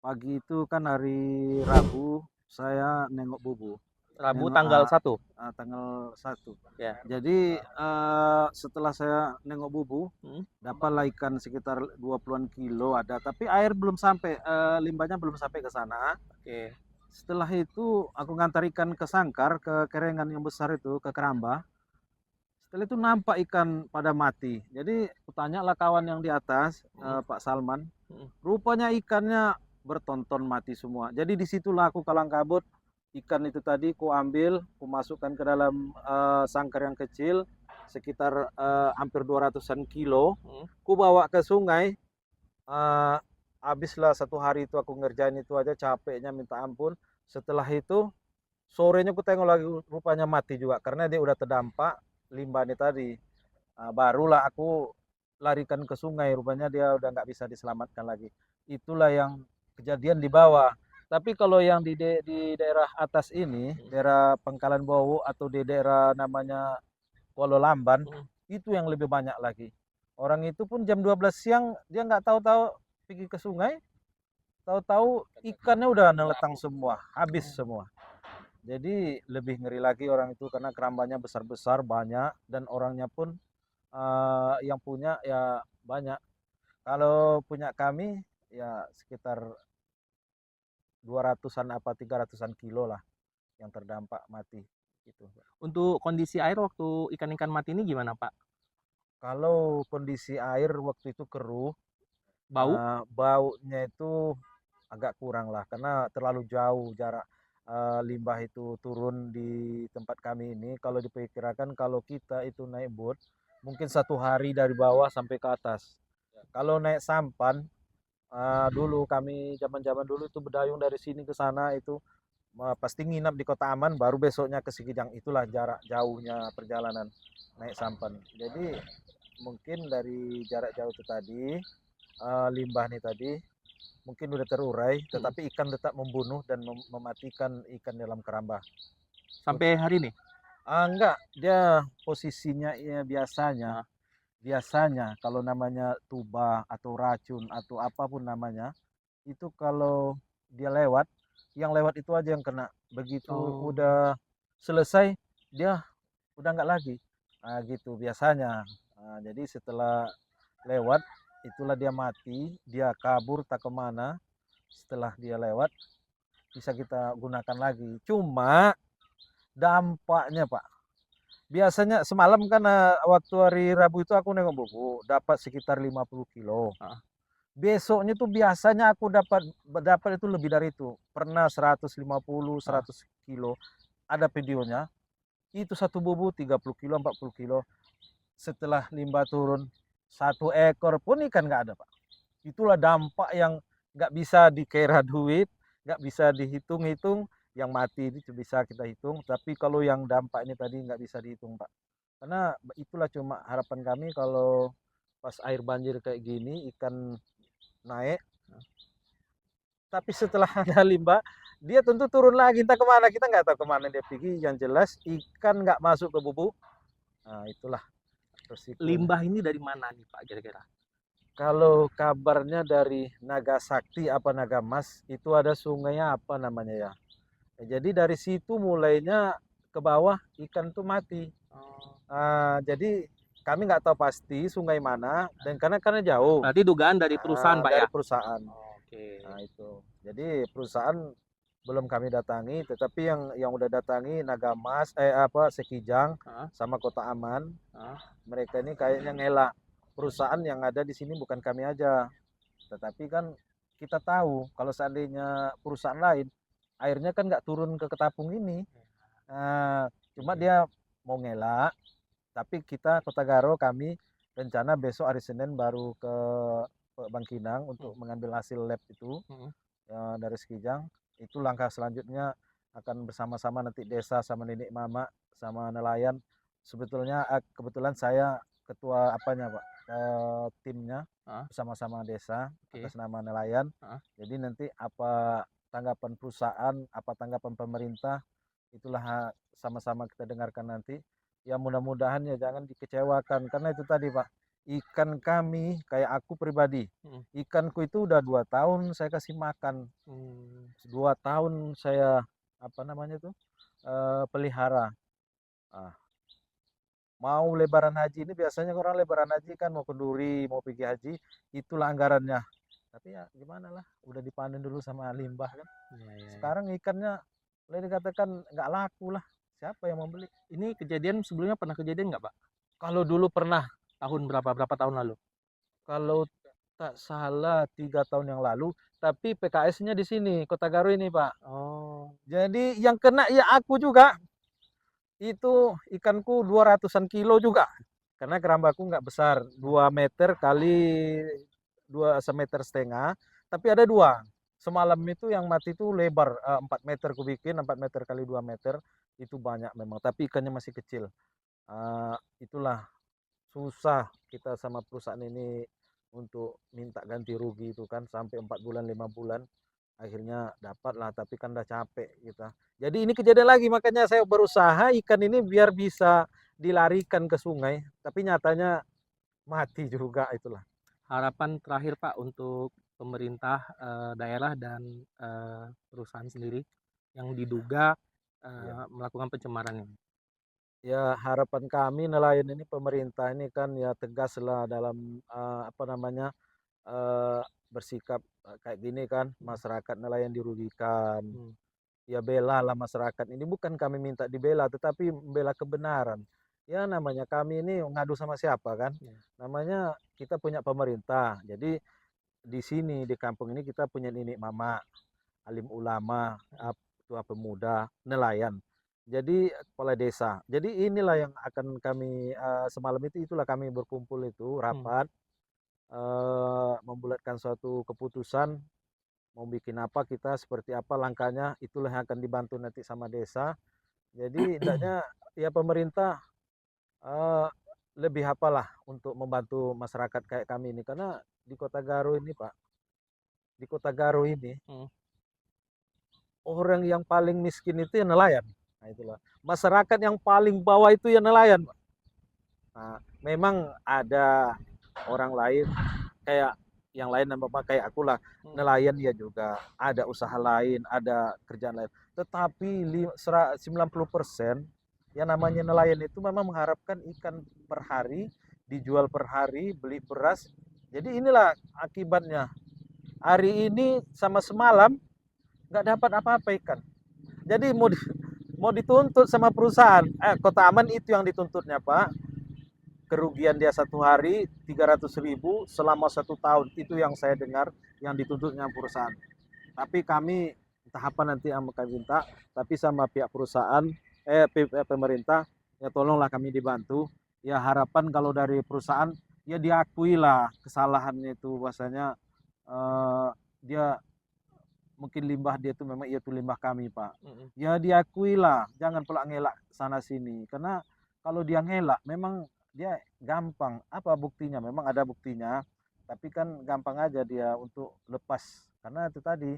pagi itu kan hari Rabu saya nengok bubu. Rabu Nengok tanggal 1. tanggal 1. Ya. Jadi setelah saya nengok bubu, Hmm. dapatlah ikan sekitar 20-an kilo ada, tapi air belum sampai, limbahnya belum sampai ke sana. Oke. Setelah itu aku ngantar ikan ke sangkar, ke kerengan yang besar itu, ke keramba. Setelah itu nampak ikan pada mati. Jadi kutanyalah kawan yang di atas, Hmm. Pak Salman. Hmm. Rupanya ikannya bertonton mati semua. Jadi disitulah aku kalang kabut, ikan itu tadi ku ambil, ku masukkan ke dalam sangkar yang kecil, sekitar hampir 200-an kilo. Hmm. Ku bawa ke sungai. eh, Habislah 1 hari itu aku ngerjain itu aja, capeknya minta ampun. Setelah itu sorenya ku tengok lagi, rupanya mati juga karena dia udah terdampak limbah ini tadi. Barulah aku larikan ke sungai, rupanya dia udah nggak bisa diselamatkan lagi. Itulah yang kejadian di bawah. Tapi kalau yang di daerah atas ini, daerah Pangkalan Bowo atau di daerah namanya Kuala Lamban, Hmm. itu yang lebih banyak lagi. Orang itu pun jam 12 siang dia nggak tahu-tahu pergi ke sungai, tahu-tahu ikannya udah neletang semua, habis semua. Jadi lebih ngeri lagi orang itu karena kerambanya besar-besar banyak dan orangnya pun yang punya ya banyak. Kalau punya kami ya sekitar 200-an apa 300-an kilo lah yang terdampak mati gitu. Untuk kondisi air waktu ikan-ikan mati ini gimana, Pak? Kalau kondisi air waktu itu keruh, Bau? baunya itu agak kurang lah karena terlalu jauh jarak limbah itu turun di tempat kami ini. Kalau diperkirakan kalau kita itu naik boat mungkin 1 hari dari bawah sampai ke atas. Kalau naik sampan, dulu kami zaman-zaman dulu itu berdayung dari sini ke sana itu pasti nginap di Kota Aman, baru besoknya ke Sikijang. Itulah jarak jauhnya perjalanan naik sampan. Jadi mungkin dari jarak jauh itu tadi, limbah ini tadi mungkin udah terurai, Hmm. tetapi ikan tetap membunuh dan mematikan ikan dalam keramba. Sampai hari ini? Enggak, dia posisinya ya Nah. biasanya kalau namanya tuba atau racun atau apapun namanya, itu kalau dia lewat, yang lewat itu aja yang kena. Begitu Oh. udah selesai, dia udah nggak lagi. Gitu biasanya. Jadi setelah lewat, itulah dia mati, dia kabur tak kemana. Setelah dia lewat, bisa kita gunakan lagi. Cuma dampaknya Pak, biasanya semalam kan waktu hari Rabu itu aku nengok buku, dapat sekitar 50 kilo. Ah. Besoknya tuh biasanya aku dapat dapat itu lebih dari itu. Pernah 150, Ah. 100 kilo. Ada videonya. Itu satu bubu 30 kilo, 40 kilo. Setelah limbah turun, 1 ekor pun ikan nggak ada, Pak. Itulah dampak yang nggak bisa dikira duit, nggak bisa dihitung-hitung. Yang mati itu bisa kita hitung, tapi kalau yang dampak ini tadi nggak bisa dihitung, Pak. Karena itulah cuma harapan kami kalau pas air banjir kayak gini, ikan naik, tapi setelah ada limbah, dia tentu turun lagi, entah kemana, kita nggak tahu kemana dia pergi. Yang jelas ikan nggak masuk ke bubuk. Nah, itulah resikonya. Limbah ini dari mana nih, Pak, kira-kira? Kalau kabarnya dari Naga Sakti apa Naga Mas, itu ada sungainya apa namanya ya. Jadi dari situ mulainya ke bawah ikan tuh mati. Oh. Jadi kami nggak tahu pasti sungai mana dan karena jauh. Berarti dugaan dari perusahaan, Pak, ya? Dari perusahaan. Oke. Itu. Jadi perusahaan belum kami datangi, tetapi yang udah datangi Naga Mas, apa Sekijang Ah. sama Kota Aman, Ah. mereka ini kayaknya ngelak. Perusahaan yang ada di sini bukan kami aja, tetapi kan kita tahu kalau seandainya perusahaan lain, airnya kan nggak turun ke Ketapung ini. Cuma dia mau ngelak, tapi kita Kota Garo kami rencana besok hari Senin baru ke Bangkinang Hmm. untuk mengambil hasil lab itu Hmm. dari Sekijang. Itu langkah selanjutnya akan bersama-sama nanti desa sama nenek mama sama nelayan. Sebetulnya kebetulan saya ketua apanya Pak, timnya Ah. bersama-sama desa Oke. atas nama nelayan. Ah. Jadi nanti apa tanggapan perusahaan, apa tanggapan pemerintah, itulah sama-sama kita dengarkan nanti. Ya mudah-mudahan ya jangan dikecewakan karena itu tadi Pak, ikan kami kayak aku pribadi, Mhm. ikanku itu udah 2 tahun saya kasih makan, Mmm. 2 tahun saya, apa namanya tuh, pelihara. Ah, mau lebaran haji ini biasanya orang lebaran haji kan mau kenduri, mau pergi haji, itulah anggarannya. Tapi ya gimana lah, udah dipanen dulu sama limbah kan. Iya iya iya. Sekarang ikannya boleh dikatakan nggak laku lah. Siapa yang mau beli? Ini kejadian sebelumnya pernah kejadian nggak, Pak? Kalau dulu pernah, Tahun berapa? Berapa tahun lalu? kalau tak salah 3 tahun yang lalu, tapi PKS-nya di sini, Kota Garu ini, Pak. Oh. Jadi yang kena ya aku juga. Itu ikanku 200-an kilo juga. Karena kerambaku nggak besar, 2 meter kali 2,5 meter, tapi ada dua. Semalam itu yang mati itu lebar 4 meter ku bikin, 4 meter kali 2 meter, itu banyak memang, tapi ikannya masih kecil. Itulah susah kita sama perusahaan ini untuk minta ganti rugi itu kan sampai 4 bulan 5 bulan akhirnya dapat lah tapi kan udah capek kita. Jadi ini kejadian lagi makanya saya berusaha ikan ini biar bisa dilarikan ke sungai tapi nyatanya mati juga itulah. Harapan terakhir, Pak, untuk pemerintah, daerah dan, perusahaan sendiri yang diduga, Iya. melakukan pencemaran ini? Ya harapan kami nelayan ini pemerintah ini kan ya tegaslah dalam apa namanya bersikap kayak gini kan Mhm. masyarakat nelayan dirugikan. Mmm. Ya belalah masyarakat ini, bukan kami minta dibela, tetapi membela kebenaran. Ya namanya kami ini ngadu sama siapa kan? Iya. Namanya kita punya pemerintah. Jadi di sini di kampung ini kita punya nenek mama, alim ulama, Mhm. tua pemuda, nelayan. Jadi kepala desa. Jadi inilah yang akan kami semalam itu itulah kami berkumpul itu Mmm. rapat membulatkan suatu keputusan mau bikin apa kita, seperti apa langkahnya, itulah yang akan dibantu nanti sama desa. Jadi hendaknya ya pemerintah eh, lebih apalah untuk membantu masyarakat kayak kami ini. Karena di Kota Garu ini Pak, di Kota Garu ini Mhm. orang yang paling miskin itu ya nelayan. Nah itulah. Masyarakat yang paling bawah itu ya nelayan, Pak. Nah, memang ada orang lain kayak yang lain apa kayak aku lah Mhm. nelayan ya juga ada usaha lain ada kerjaan lain tetapi 90% yang namanya nelayan itu memang mengharapkan ikan per hari dijual per hari beli beras jadi inilah akibatnya hari ini sama semalam nggak dapat apa-apa ikan jadi mau dituntut sama perusahaan Kota Aman itu yang dituntutnya Pak kerugian dia 1 hari 300.000 selama 1 tahun itu yang saya dengar yang dituntutnya perusahaan tapi kami entah apa nanti yang kami minta tapi sama pihak perusahaan pemerintah ya tolonglah kami dibantu ya harapan kalau dari perusahaan ya diakui lah kesalahannya itu bahasanya eh, dia mungkin limbah dia itu memang itu limbah kami Pak Mhm. ya diakui lah jangan pula ngelak sana sini karena kalau dia ngelak memang dia gampang apa buktinya memang ada buktinya tapi kan gampang aja dia untuk lepas karena itu tadi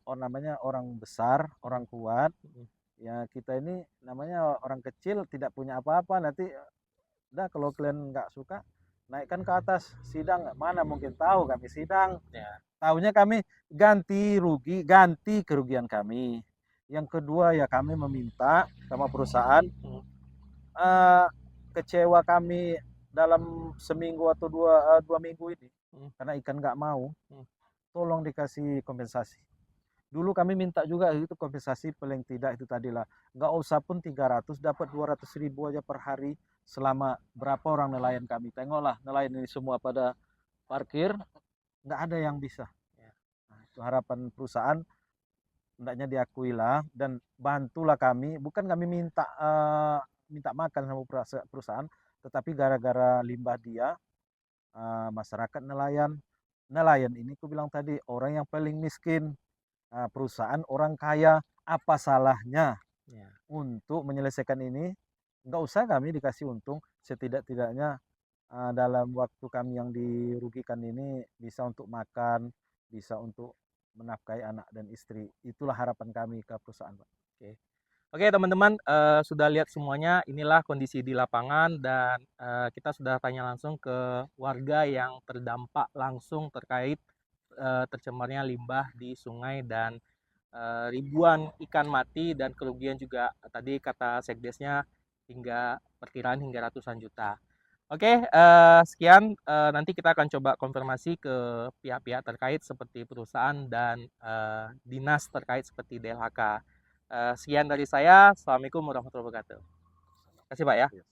orang namanya orang besar Mhm. orang kuat Mhm. ya kita ini namanya orang kecil tidak punya apa-apa nanti udah kalau kalian nggak suka naikkan ke atas sidang mana mungkin tahu kami sidang Ya. tahunya kami ganti rugi, ganti kerugian kami. Yang kedua ya kami meminta sama perusahaan Mhm. eh, kecewa kami dalam seminggu atau 2 minggu ini Mhm. karena ikan nggak mau, Mhm. tolong dikasih kompensasi. Dulu kami minta juga itu kompensasi paling tidak itu tadilah nggak usah pun 300 dapat 200.000 aja per hari selama berapa orang nelayan kami. Tengoklah nelayan ini semua pada parkir nggak ada yang bisa. Ya. Nah, itu harapan perusahaan hendaknya diakui lah dan bantulah kami bukan kami minta minta makan sama perusahaan tetapi gara-gara limbah dia masyarakat nelayan nelayan ini aku bilang tadi orang yang paling miskin perusahaan orang kaya apa salahnya Ya. untuk menyelesaikan ini nggak usah kami dikasih untung setidak-tidaknya dalam waktu kami yang dirugikan ini bisa untuk makan bisa untuk menafkahi anak dan istri itulah harapan kami ke perusahaan Pak. Oke. Oke teman-teman, sudah lihat semuanya, inilah kondisi di lapangan dan kita sudah tanya langsung ke warga yang terdampak langsung terkait tercemarnya limbah di sungai dan ribuan ikan mati dan kerugian juga tadi kata sekdesnya hingga perkiraan hingga ratusan juta. Oke, sekian, nanti kita akan coba konfirmasi ke pihak-pihak terkait seperti perusahaan dan dinas terkait seperti DLHK. Sekian dari saya. Assalamualaikum warahmatullahi wabarakatuh. Terima kasih Pak ya. Iya.